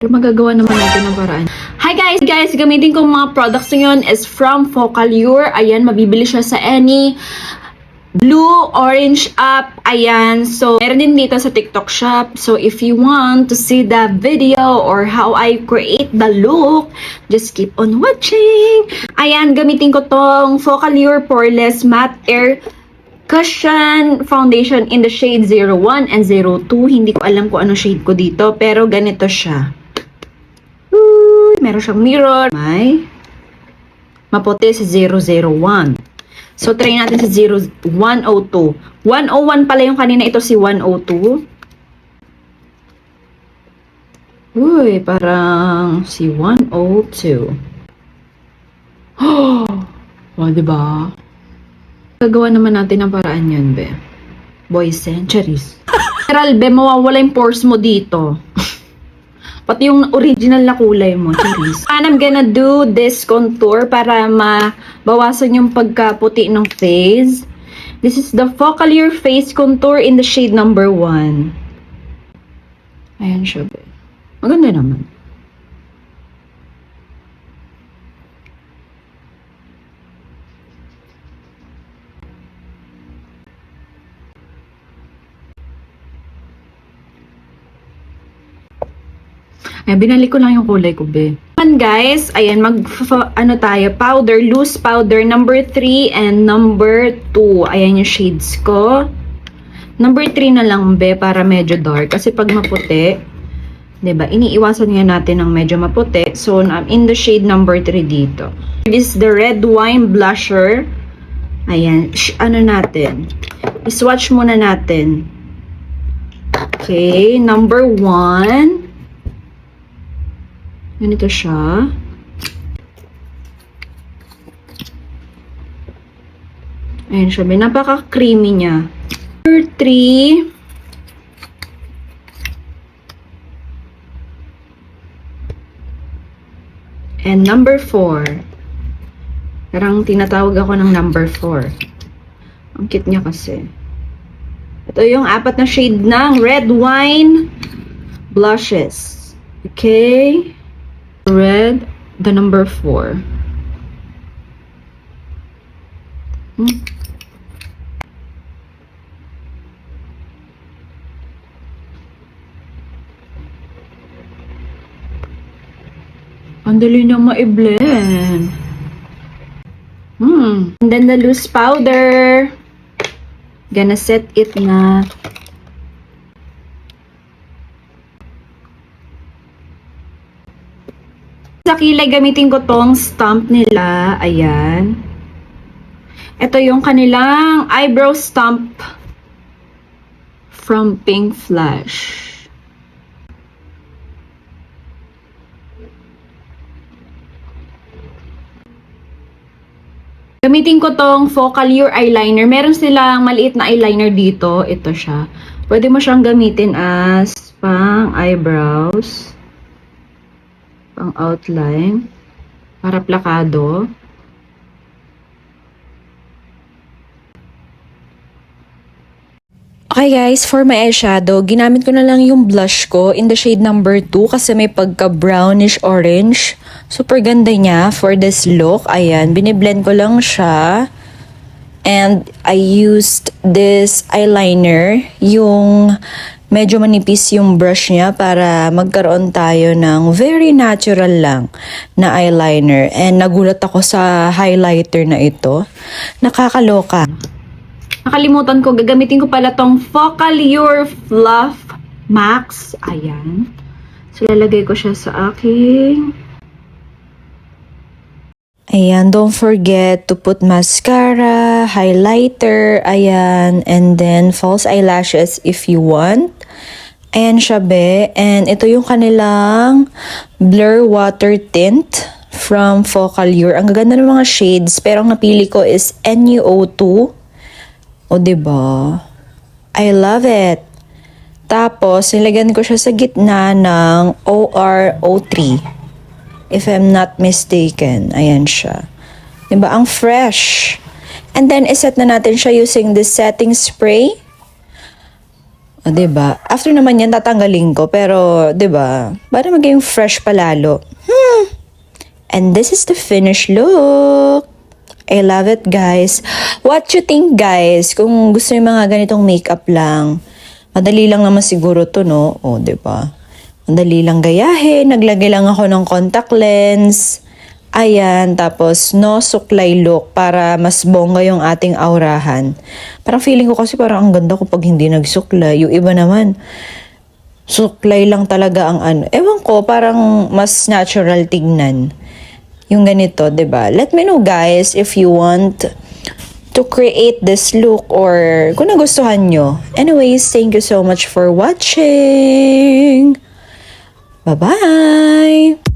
Pero magagawa naman natin ng paraan. Hi guys! Gamitin kong mga products ngayon is from Focallure. Ayan, mabibili siya sa any blue, orange app. Ayan, so meron din dito sa TikTok shop. So if you want to see the video or how I create the look, just keep on watching. Ayan, gamitin ko tong Focallure Poreless Matte Air Cushion Foundation in the shade 01 and 02. Hindi ko alam kung ano shade ko dito, pero ganito siya. Meron siyang mirror. May maputi sa 001. So, try natin sa 102. 101 pala yung kanina. Ito si 102. Uy, parang si 102. Oh, diba? Gagawa naman natin ng paraan yun, be. Boy centuries. Literal, be, mawawala yung pores mo dito. Pati yung original na kulay mo, charis. And I'm gonna do this contour para mabawasan yung pagkaputi ng face. This is the Focallure Face Contour in the shade number 1. Ayan siya, be. Maganda naman. Ayan, binalik ko lang yung kulay ko, be. Ayan, guys. Ayan, ano tayo, powder, loose powder, number 3 and number 2. Ayan yung shades ko. Number 3 na lang, be, para medyo dark. Kasi pag maputi, diba, iniiwasan nga natin ng medyo maputi. So, I'm in the shade number 3 dito. This is the red wine blusher. Ayan, ano natin? I-swatch muna natin. Okay, number 1. Ganito siya. Ayan siya. Napaka-creamy niya. Number 3. And number 4. Parang tinatawag ako ng number 4. Ang cute niya kasi. Ito yung 4 na shade ng red wine blushes. Okay. Red, the number 4. Ang dali niya ma-blend. And then the loose powder. Gonna set it na. Sa kilay, gamitin ko tong stamp nila. Ayan. Ito yung kanilang eyebrow stamp from Pink Flash. Gamitin ko tong Focallure eyeliner. Meron silang maliit na eyeliner dito. Ito siya. Pwede mo siyang gamitin as pang eyebrows. Ang outline para plakado. Okay guys, for my eyeshadow, ginamit ko na lang yung blush ko in the shade number 2 kasi may pagka brownish orange. Super ganda niya for this look. Ayan, biniblend ko lang siya. And I used this eyeliner, yung medyo manipis yung brush niya para magkaroon tayo ng very natural lang na eyeliner. And nagulat ako sa highlighter na ito. Nakakaloka. Nakalimutan ko, gagamitin ko pala tong Focallure Fluff Max. Ayan. So, lalagay ko siya sa aking... Ayan, don't forget to put mascara, highlighter, ayan, and then false eyelashes if you want. Ayan siya, be. And ito yung kanilang Blur Water Tint from Focallure. Ang gaganda ng mga shades, pero ang napili ko is NU02. O, diba? I love it. Tapos, nilagyan ko siya sa gitna ng OR03. If I'm not mistaken. Ayan siya. Diba? Ang fresh. And then, iset na natin siya using this setting spray. O, diba? After naman yan, tatanggalin ko. Pero, diba? Para maging fresh palalo. And this is the finished look. I love it, guys. What you think, guys? Kung gusto yung mga ganitong makeup lang, madali lang naman siguro to, no? O, diba? Madali lang gayahin. Naglagay lang ako ng contact lens. Ayan, tapos no suklay look para mas bongga yung ating aurahan. Parang feeling ko kasi parang ang ganda kapag hindi nagsuklay. Yung iba naman, suklay lang talaga ang ano. Ewan ko, parang mas natural tignan. Yung ganito, 'di ba? Let me know, guys, if you want to create this look or kung nagustuhan nyo. Anyways, thank you so much for watching. Bye-bye!